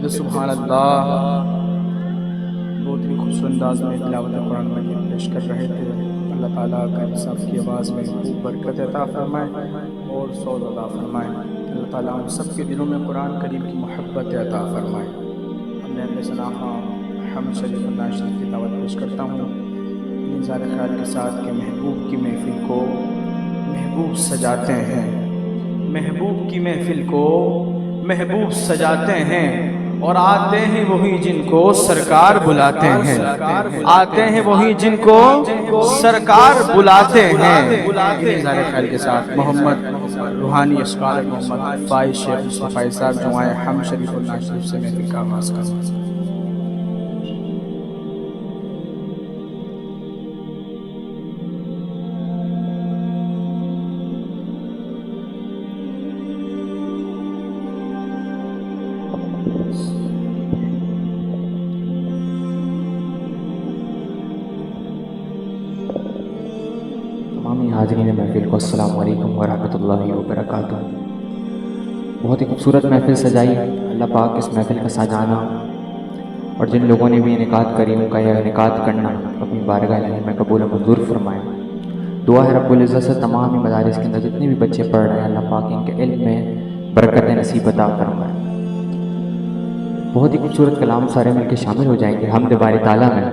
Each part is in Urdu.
کہ سبحان اللہ بہت ہی خوبصورت انداز میں تلاوت قرآن مجید پیش کر رہے تھے۔ اللہ تعالیٰ کا سب کی آواز میں خوب برکت عطا فرمائے اور سوز عطا فرمائے۔ اللہ تعالیٰ ہم سب کے دلوں میں قرآن کریم کی محبت عطا فرمائے۔ ہم نے اپنے سناخا حمد شریف اللہ شریف کی تلاوت پیش کرتا ہوں اپنے اظہار خیال کے ساتھ کہ محبوب کی محفل کو محبوب سجاتے ہیں، محبوب کی محفل کو محبوب سجاتے ہیں، اور آتے ہیں وہی جن کو سرکار بلاتے ہیں، آتے ہیں وہی جن کو سرکار بلاتے ہیں۔ اظہار خیال کے ساتھ محمد روحانی اشعار محمد فائز شیخ مصطفی صاحب جو آئے حمد شریف اللہ شریف سے محفل کا آغاز کریں۔ تمامی حاضرین محفل کو السلام علیکم ورحمۃ اللہ وبرکاتہ۔ بہت ہی خوبصورت محفل سجائی، اللہ پاک اس محفل کا سجانا اور جن لوگوں نے بھی انعقاد کری ان کا یہ انعقاد کرنا اپنی بارگاہ الہی میں قبول و منظور فرمائے۔ دعا ہے رب العزت سے تمام ہی مدارس کے اندر جتنے بھی بچے پڑھ رہے ہیں اللہ پاک ان کے علم میں برکت نصیب عطا فرمائے۔ بہت ہی خوبصورت کلام سارے مل کے شامل ہو جائیں گے حمد باری تعالیٰ میں۔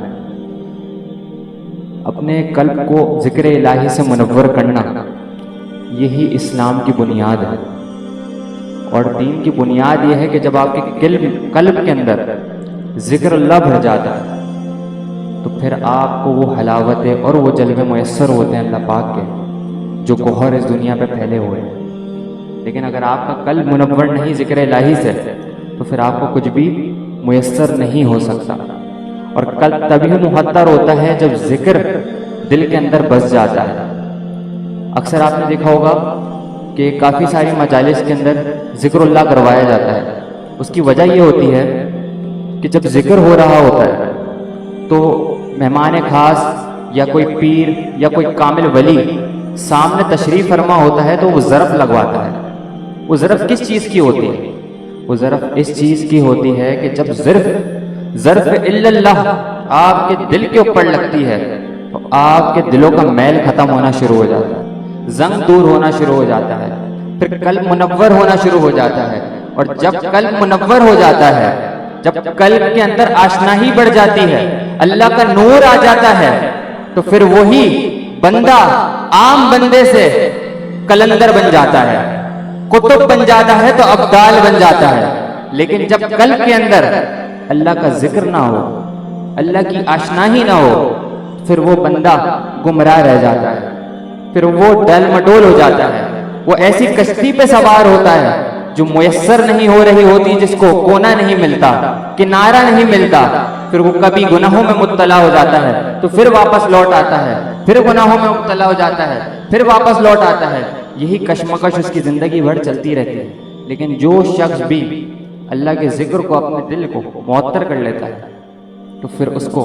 اپنے قلب کو ذکر الہی سے منور کرنا یہی اسلام کی بنیاد ہے، اور دین کی بنیاد یہ ہے کہ جب آپ کے قلب کے اندر ذکر اللہ بھر جاتا ہے تو پھر آپ کو وہ حلاوتیں اور وہ جلوے میسر ہوتے ہیں اللہ پاک کے جو گوہر اس دنیا پہ پھیلے ہوئے ہیں۔ لیکن اگر آپ کا قلب منور نہیں ذکر الہی سے تو پھر آپ کو کچھ بھی میسر نہیں ہو سکتا، اور قلب تبھی محتر ہوتا ہے جب ذکر دل کے اندر بس جاتا ہے۔ اکثر آپ نے دیکھا ہوگا کہ کافی ساری مجالس کے اندر ذکر اللہ کروایا جاتا ہے، اس کی وجہ یہ ہوتی ہے کہ جب ذکر ہو رہا ہوتا ہے تو مہمان خاص یا کوئی پیر یا کوئی کامل ولی سامنے تشریف فرما ہوتا ہے تو وہ ظرف لگواتا ہے۔ وہ ظرف کس چیز کی ہوتی ہے؟ وہ ظرف اس چیز کی ہوتی ہے کہ جب ظرف الا اللہ آپ کے دل کے اوپر لگتی ہے تو آپ کے دلوں کا میل ختم ہونا شروع ہو جاتا ہے، زنگ دور ہونا شروع ہو جاتا ہے، پھر قلب منور ہونا شروع ہو جاتا ہے، اور جب قلب منور ہو جاتا ہے، جب قلب کے اندر آشنائی بڑھ جاتی ہے، اللہ کا نور آ جاتا ہے، تو پھر وہی بندہ عام بندے سے کلندر بن جاتا ہے، کتب بن جاتا ہے تو ابدال بن جاتا ہے۔ لیکن جب قلب کے اندر اللہ کا ذکر نہ ہو، اللہ کی آشنائی نہ ہو، پھر وہ بندہ گمراہ رہ جاتا ہے، پھر وہ ڈل مڈول ہو جاتا ہے، وہ ایسی کشتی پہ سوار ہوتا ہے جو میسر نہیں ہو رہی ہوتی، جس کو کونا نہیں ملتا، کنارہ نہیں ملتا، پھر وہ کبھی گناہوں میں مبتلا ہو جاتا ہے تو پھر واپس لوٹ آتا ہے، پھر گناہوں میں مبتلا ہو جاتا ہے، پھر واپس لوٹ آتا ہے۔ یہی کشمکش اس کی زندگی بھر چلتی رہتی ہے۔ لیکن جو شخص بھی اللہ کے ذکر کو اپنے دل کو معطر کر لیتا ہے تو پھر اس کو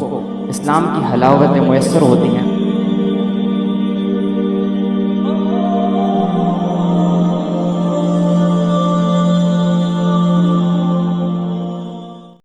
اسلام کی حلاوتیں میسر ہوتی ہیں،